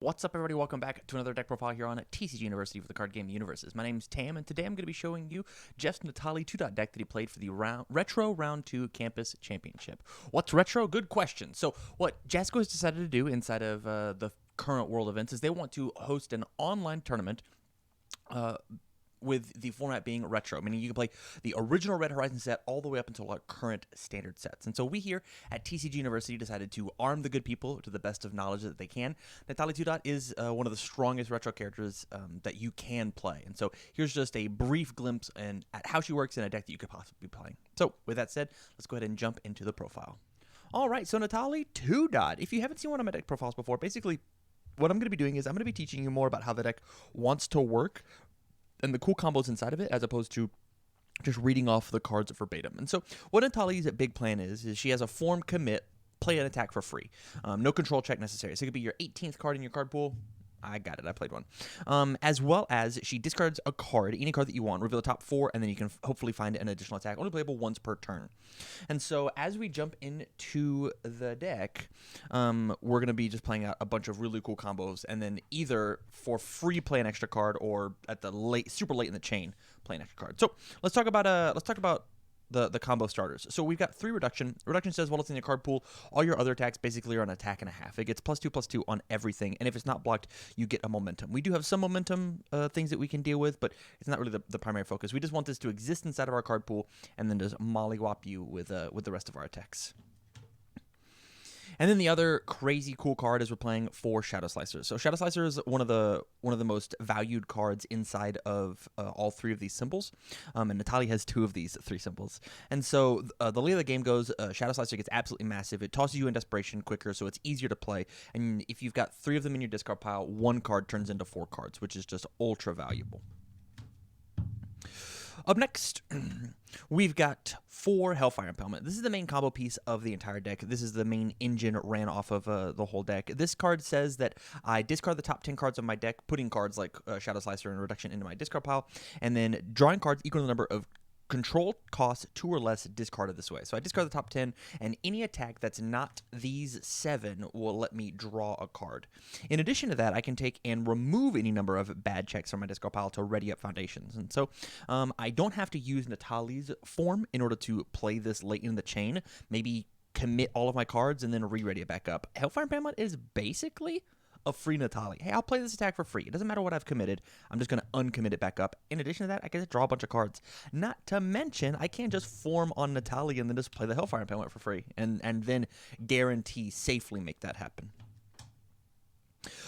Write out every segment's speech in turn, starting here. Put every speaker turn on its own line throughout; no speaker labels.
What's up, everybody? Welcome back to another deck profile here on TCG University for the card game UniVersus. My name's Tam, and today I'm going to be showing you Jeff's Nehtali 2-dot deck that he played for the Retro Round 2 Campus Championship. What's retro? Good question. So what Jasco has decided to do inside of the current world events is they want to host an online tournament with the format being retro, meaning you can play the original Red Horizon set all the way up until our current standard sets. And so we here at TCG University decided to arm the good people to the best of knowledge that they can. Nehtali 2-dot is one of the strongest retro characters that you can play. And so here's just a brief glimpse at how she works in a deck that you could possibly be playing. So with that said, let's go ahead and jump into the profile. All right, so Nehtali 2-dot. If you haven't seen one of my deck profiles before, basically what I'm going to be doing is I'm going to be teaching you more about how the deck wants to work and the cool combos inside of it, as opposed to just reading off the cards verbatim. And so what Nehtali's big plan is she has a form commit, play an attack for free. No control check necessary. So it could be your 18th card in your card pool. I got it. I played one. As well as she discards a card, any card that you want, reveal the top 4, and then you can hopefully find an additional attack, only playable once per turn. And so as we jump into the deck, we're going to be just playing out a bunch of really cool combos, and then either for free play an extra card, or at the super late in the chain play an extra card. So let's talk about the combo starters. So we've got 3 reduction. Reduction says while it's in your card pool, all your other attacks basically are an attack and a half. It gets +2/+2 on everything, and if it's not blocked, you get a momentum. We do have some momentum things that we can deal with, but it's not really the primary focus. We just want this to exist inside of our card pool, and then just mollywop you with the rest of our attacks. And then the other crazy cool card is we're playing for Shadow Slicer. So Shadow Slicer is one of the most valued cards inside of all 3 of these symbols. And Nehtali has 2 of these 3 symbols. And so the way the game goes, Shadow Slicer gets absolutely massive. It tosses you in desperation quicker, so it's easier to play. And if you've got 3 of them in your discard pile, 1 card turns into 4 cards, which is just ultra valuable. Up next, we've got 4 Hellfire Impalement. This is the main combo piece of the entire deck. This is the main engine ran off of the whole deck. This card says that I discard the top 10 cards of my deck, putting cards like Shadow Slicer and Reduction into my discard pile, and then drawing cards equal to the number of control costs 2 or less discarded this way. So I discard the top 10, and any attack that's not these 7 will let me draw a card. In addition to that, I can take and remove any number of bad checks from my discard pile to ready up foundations. And so I don't have to use Nehtali's form in order to play this late in the chain. Maybe commit all of my cards and then re-ready it back up. Hellfire Impalement is basically a free Nehtali. Hey, I'll play this attack for free. It doesn't matter what I've committed. I'm just going to uncommit it back up. In addition to that, I get to draw a bunch of cards. Not to mention, I can't just form on Nehtali and then just play the Hellfire Impalement for free and then guarantee safely make that happen.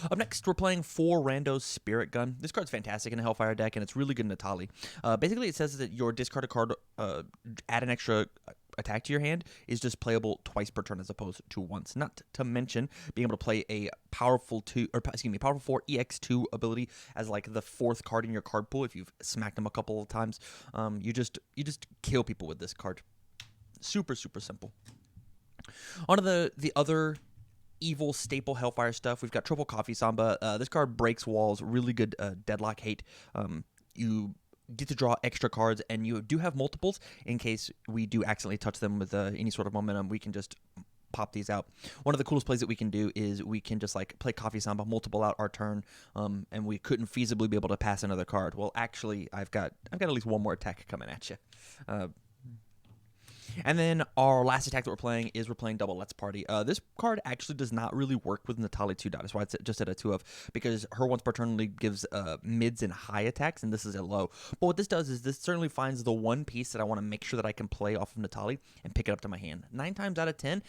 Up next, we're playing 4 Rando's Spirit Gun. This card's fantastic in a Hellfire deck, and it's really good in Nehtali. Basically, it says that your discard a card, add an extra attack to your hand, is just playable twice per turn as opposed to once. Not to mention being able to play a powerful 4 EX2 ability as like the 4th card in your card pool. If you've smacked them a couple of times, you just kill people with this card. Super simple. On to the other evil staple Hellfire stuff. We've got Triple Coffee Samba. This card breaks walls. Really good deadlock hate. You get to draw extra cards, and you do have multiples in case we do accidentally touch them with any sort of momentum. We can just pop these out. One of the coolest plays that we can do is we can just like play Coffee Samba, multiple out our turn, and we couldn't feasibly be able to pass another card. Well, actually, I've got at least one more attack coming at you. And then our last attack that we're playing Double Let's Party. This card actually does not really work with Nehtali 2-dot. That's why it's just at a 2 of, because her once per turn only gives mids and high attacks, and this is a low. But what this does is this certainly finds the one piece that I want to make sure that I can play off of Nehtali and pick it up to my hand. 9 times out of 10,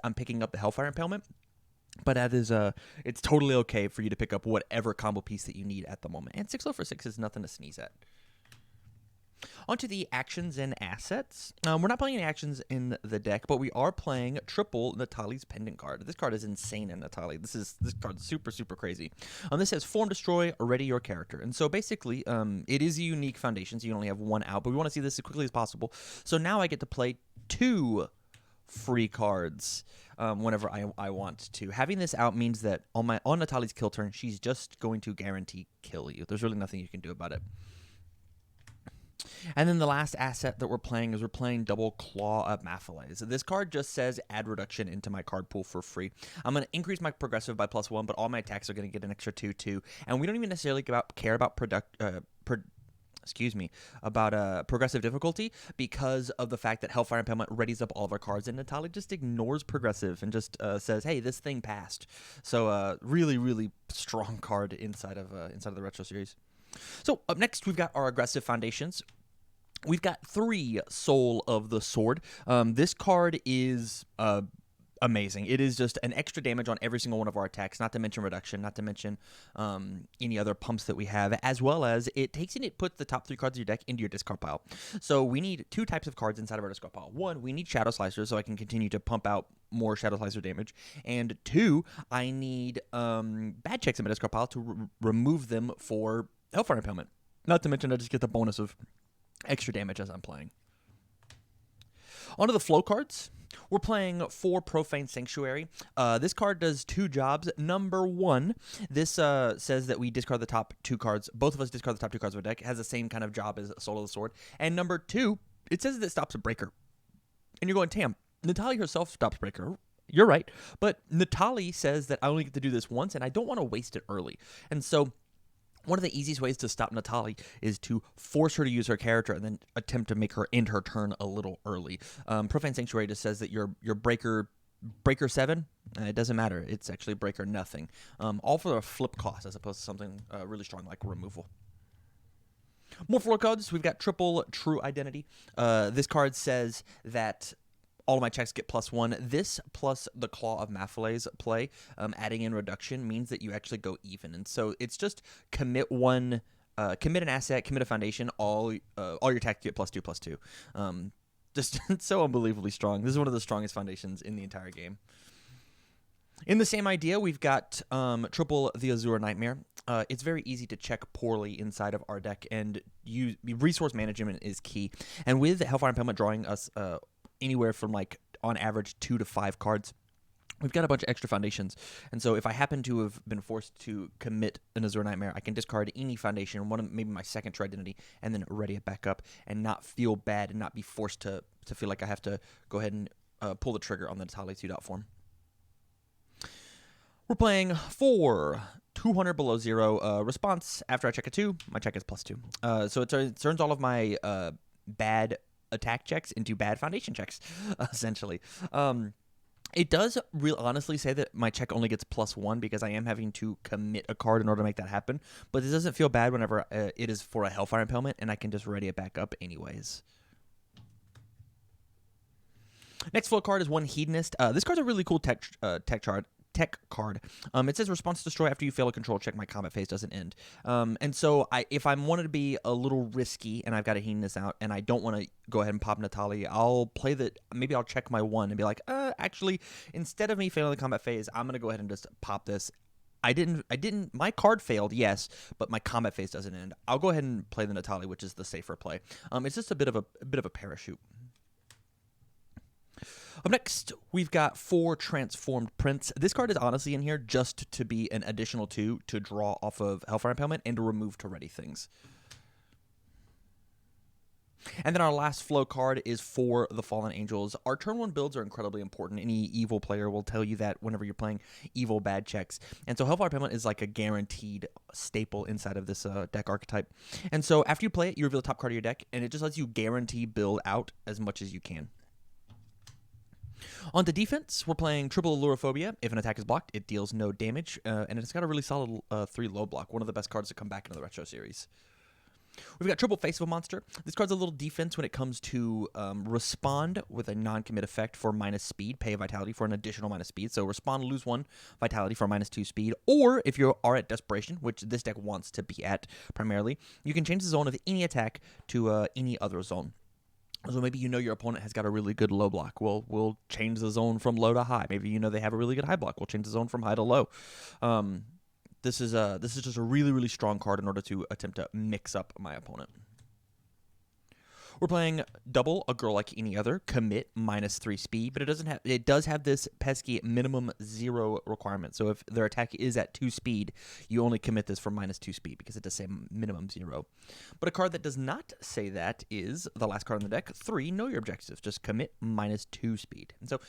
I'm picking up the Hellfire Impalement. But that is it's totally okay for you to pick up whatever combo piece that you need at the moment. And 6 for 6 is nothing to sneeze at. Onto the actions and assets. We're not playing any actions in the deck, but we are playing triple Nehtali's Pendant card. This card is insane in Nehtali. This card's super crazy. This says Form Destroy, ready your character. And so basically, it is a unique foundation, so you only have 1 out, but we want to see this as quickly as possible. So now I get to play 2 free cards whenever I want to. Having this out means that on Nehtali's kill turn, she's just going to guarantee kill you. There's really nothing you can do about it. And then the last asset that we're playing is we're playing Double Claw of Mathales. This card just says add reduction into my card pool for free. I'm going to increase my progressive by +1, but all my attacks are going to get an extra 2/2. And we don't even necessarily care about progressive difficulty because of the fact that Hellfire Impalement readies up all of our cards, and Nehtali just ignores progressive and just says, "Hey, this thing passed." So really, really strong card inside of the retro series. So up next, we've got our aggressive foundations. We've got 3 Soul of the Sword. This card is amazing. It is just an extra damage on every single one of our attacks, not to mention reduction, not to mention any other pumps that we have, as well as it takes and it puts the top 3 cards of your deck into your discard pile. So we need 2 types of cards inside of our discard pile. 1, we need Shadow Slicers, so I can continue to pump out more Shadow Slicer damage. And 2, I need bad checks in my discard pile to remove them for Hellfire Impalement. Not to mention I just get the bonus of extra damage as I'm playing. Onto the flow cards. We're playing 4 Profane Sanctuary. This card does 2 jobs. Number 1, this says that we discard the top 2 cards. Both of us discard the top 2 cards of our deck. It has the same kind of job as Soul of the Sword. And number 2, it says that it stops a breaker. And you're going, Tam, Nehtali herself stops breaker. You're right. But Nehtali says that I only get to do this once, and I don't want to waste it early. And so one of the easiest ways to stop Nehtali is to force her to use her character and then attempt to make her end her turn a little early. Profane Sanctuary just says that your breaker 7, it doesn't matter. It's actually breaker nothing. All for a flip cost as opposed to something really strong like removal. More floor cards. We've got triple True Identity. This card says that all of my checks get +1. This plus the Claw of Mathales play, adding in reduction, means that you actually go even. And so it's just commit an asset, commit a foundation, all your attacks get +2/+2. Just so unbelievably strong. This is one of the strongest foundations in the entire game. In the same idea, we've got triple the Azur Nightmare. It's very easy to check poorly inside of our deck, and resource management is key. And with Hellfire Impalement drawing us anywhere from on average 2 to 5 cards, we've got a bunch of extra foundations. And so if I happen to have been forced to commit an Azur Nightmare, I can discard any foundation, maybe my second True Identity, and then ready it back up and not feel bad and not be forced to feel like I have to go ahead and pull the trigger on the Nehtali 2-dot form. We're playing 4 200 below 0 response. After I check a 2, my check is +2. So it turns all of my bad attack checks into bad foundation checks, essentially. It does honestly say that my check only gets +1 because I am having to commit a card in order to make that happen, but it doesn't feel bad whenever it is for a Hellfire Impalement, and I can just ready it back up anyways. Next flow card is 1 Hedonist. This card's a really cool tech card. It says response destroy after you fail a control check. My combat phase doesn't end. And so if I wanted to be a little risky and I've got a Hedonist out and I don't want to go ahead and pop Nehtali, I'll play maybe I'll check my 1 and be like, actually, instead of me failing the combat phase, I'm going to go ahead and just pop this. My card failed, yes, but my combat phase doesn't end. I'll go ahead and play the Nehtali, which is the safer play. It's just a bit of a parachute. Up next, we've got 4 Transformed Prince. This card is honestly in here just to be an additional 2 to draw off of Hellfire Impalement and to remove to ready things. And then our last flow card is for the Fallen Angels. Our turn 1 builds are incredibly important. Any evil player will tell you that whenever you're playing evil bad checks. And so Hellfire Impalement is like a guaranteed staple inside of this deck archetype. And so after you play it, you reveal the top card of your deck, and it just lets you guarantee build out as much as you can. On to defense, we're playing triple Allure Phobia. If an attack is blocked, it deals no damage, and it's got a really solid 3 low block, one of the best cards to come back into the retro series. We've got triple Face of a Monster. This card's a little defense when it comes to respond with a non-commit effect for -speed, pay a vitality for an additional -speed. So respond, lose 1 vitality for -2 speed. Or if you are at desperation, which this deck wants to be at primarily, you can change the zone of any attack to any other zone. So maybe your opponent has got a really good low block. We'll change the zone from low to high. Maybe they have a really good high block. We'll change the zone from high to low. This is just a really, really strong card in order to attempt to mix up my opponent. We're playing double A Girl Like Any Other, commit -3 speed, but it does have this pesky minimum 0 requirement. So if their attack is at 2 speed, you only commit this for -2 speed because it does say minimum 0. But a card that does not say that is the last card on the deck, 3 Know Your Objectives, just commit -2 speed. And so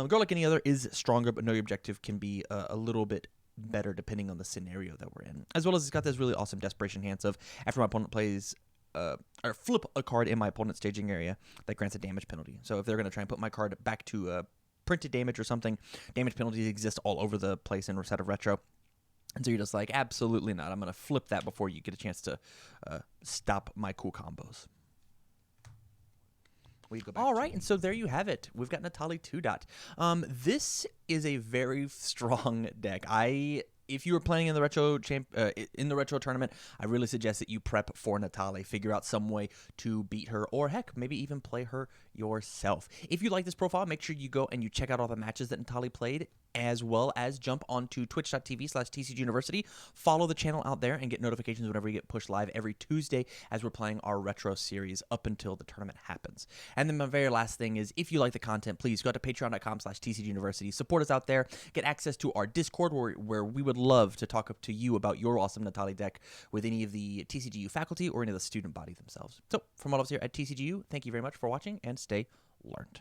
Girl Like Any Other is stronger, but Know Your Objective can be a little bit better depending on the scenario that we're in. As well as it's got this really awesome desperation chance of after my opponent plays or flip a card in my opponent's staging area that grants a damage penalty. So if they're going to try and put my card back to printed damage or something, damage penalties exist all over the place in Set of Retro. And so you're just like, absolutely not. I'm going to flip that before you get a chance to stop my cool combos. All right, and so there you have it. We've got Nehtali 2-Dot. This is a very strong deck. If you were playing in the retro tournament, I really suggest that you prep for Nehtali. Figure out some way to beat her, or heck, maybe even play her yourself. If you like this profile, make sure you go and you check out all the matches that Nehtali played, as well as jump onto twitch.tv/TCGUniversity. Follow the channel out there and get notifications whenever we get pushed live every Tuesday as we're playing our retro series up until the tournament happens. And then my very last thing is, if you like the content, please go to patreon.com/TCGUniversity. Support us out there. Get access to our Discord where we would love to talk up to you about your awesome Nehtali deck with any of the TCGU faculty or any of the student body themselves. So from all of us here at TCGU, thank you very much for watching and stay learned.